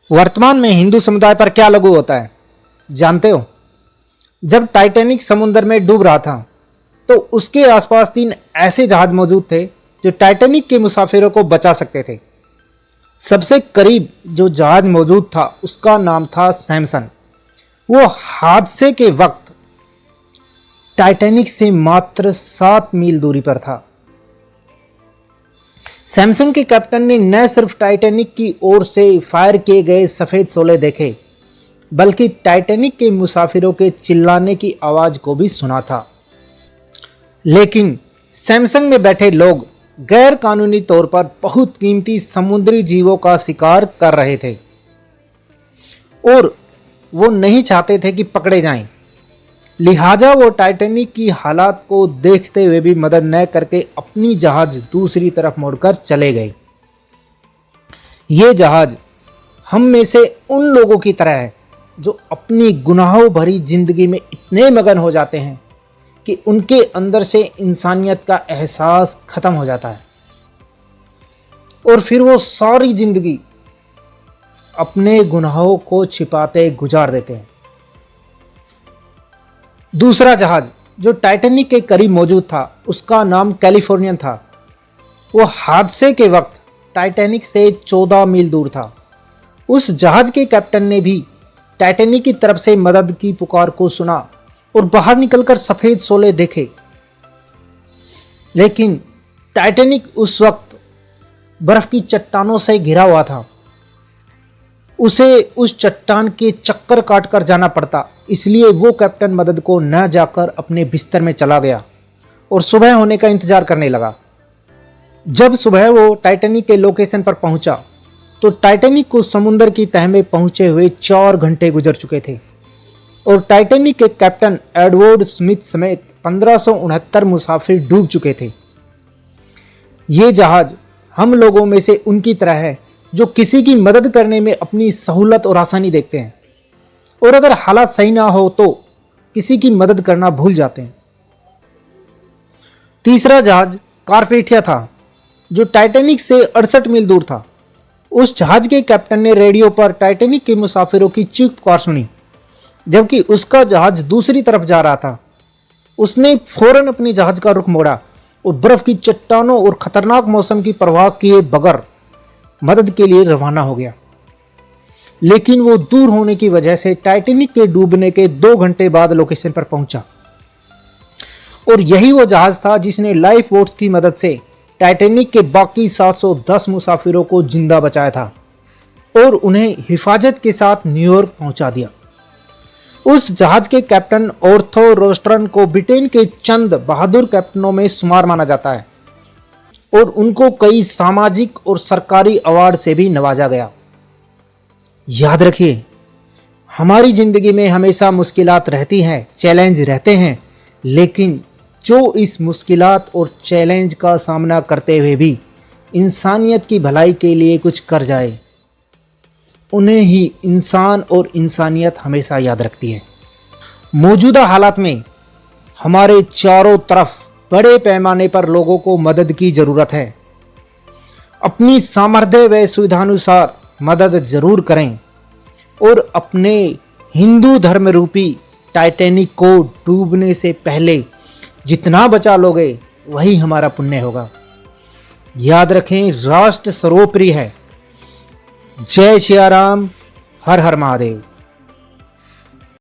वर्तमान में हिंदू समुदाय पर क्या लागू होता है जानते हो? जब टाइटैनिक समुद्र में डूब रहा था तो उसके आसपास 3 ऐसे जहाज मौजूद थे जो टाइटैनिक के मुसाफिरों को बचा सकते थे। सबसे करीब जो जहाज मौजूद था उसका नाम था सैमसन। वो हादसे के वक्त टाइटैनिक से मात्र 7 मील दूरी पर था। सैमसंग के कैप्टन ने न सिर्फ टाइटैनिक की ओर से फायर किए गए सफ़ेद शोले देखे बल्कि टाइटैनिक के मुसाफिरों के चिल्लाने की आवाज़ को भी सुना था। लेकिन सैमसंग में बैठे लोग गैर कानूनी तौर पर बहुत कीमती समुद्री जीवों का शिकार कर रहे थे और वो नहीं चाहते थे कि पकड़े जाएं। लिहाजा वो टाइटैनिक की हालात को देखते हुए भी मदद न करके अपनी जहाज दूसरी तरफ मोड़कर चले गए। ये जहाज हम में से उन लोगों की तरह है जो अपनी गुनाहों भरी जिंदगी में इतने मगन हो जाते हैं कि उनके अंदर से इंसानियत का एहसास खत्म हो जाता है और फिर वो सारी जिंदगी अपने गुनाहों को छिपाते गुजार देते हैं। दूसरा जहाज जो टाइटैनिक के करीब मौजूद था उसका नाम कैलिफोर्नियन था। वो हादसे के वक्त टाइटैनिक से 14 मील दूर था। उस जहाज के कैप्टन ने भी टाइटैनिक की तरफ से मदद की पुकार को सुना और बाहर निकलकर सफेद शोले देखे। लेकिन टाइटैनिक उस वक्त बर्फ की चट्टानों से घिरा हुआ था। उसे उस चट्टान के चक्कर काटकर जाना पड़ता, इसलिए वो कैप्टन मदद को न जाकर अपने बिस्तर में चला गया और सुबह होने का इंतजार करने लगा। जब सुबह वो टाइटैनिक के लोकेशन पर पहुंचा तो टाइटैनिक को समुद्र की तह में पहुंचे हुए 4 घंटे गुजर चुके थे और टाइटैनिक के कैप्टन एडवर्ड स्मिथ समेत 1569 मुसाफिर डूब चुके थे। ये जहाज हम लोगों में से उनकी तरह है जो किसी की मदद करने में अपनी सहूलत और आसानी देखते हैं और अगर हालात सही ना हो तो किसी की मदद करना भूल जाते हैं। तीसरा जहाज कारपेथिया था जो टाइटैनिक से 68 मील दूर था। उस जहाज के कैप्टन ने रेडियो पर टाइटैनिक के मुसाफिरों की चीख पुकार सुनी जबकि उसका जहाज दूसरी तरफ जा रहा था। उसने फौरन अपने जहाज का रुख मोड़ा और बर्फ की चट्टानों और खतरनाक मौसम की परवाह किए बगैर मदद के लिए रवाना हो गया। लेकिन वो दूर होने की वजह से टाइटैनिक के डूबने के 2 घंटे बाद लोकेशन पर पहुंचा और यही वो जहाज था जिसने लाइफ बोट्स की मदद से टाइटैनिक के बाकी 710 मुसाफिरों को जिंदा बचाया था और उन्हें हिफाजत के साथ न्यूयॉर्क पहुंचा दिया। उस जहाज के कैप्टन ऑर्थो रोस्ट्रन को ब्रिटेन के चंद बहादुर कैप्टनों में शुमार माना जाता है और उनको कई सामाजिक और सरकारी अवार्ड से भी नवाजा गया। याद रखिए, हमारी जिंदगी में हमेशा मुश्किलात रहती हैं, चैलेंज रहते हैं, लेकिन जो इस मुश्किलात और चैलेंज का सामना करते हुए भी इंसानियत की भलाई के लिए कुछ कर जाए, उन्हें ही इंसान और इंसानियत हमेशा याद रखती है। मौजूदा हालात में हमारे चारों तरफ बड़े पैमाने पर लोगों को मदद की ज़रूरत है। अपनी सामर्थ्य व सुविधानुसार मदद जरूर करें और अपने हिंदू धर्म रूपी टाइटैनिक को डूबने से पहले जितना बचा लोगे वही हमारा पुण्य होगा। याद रखें, राष्ट्र सर्वोपरि है। जय श्री राम, हर हर महादेव।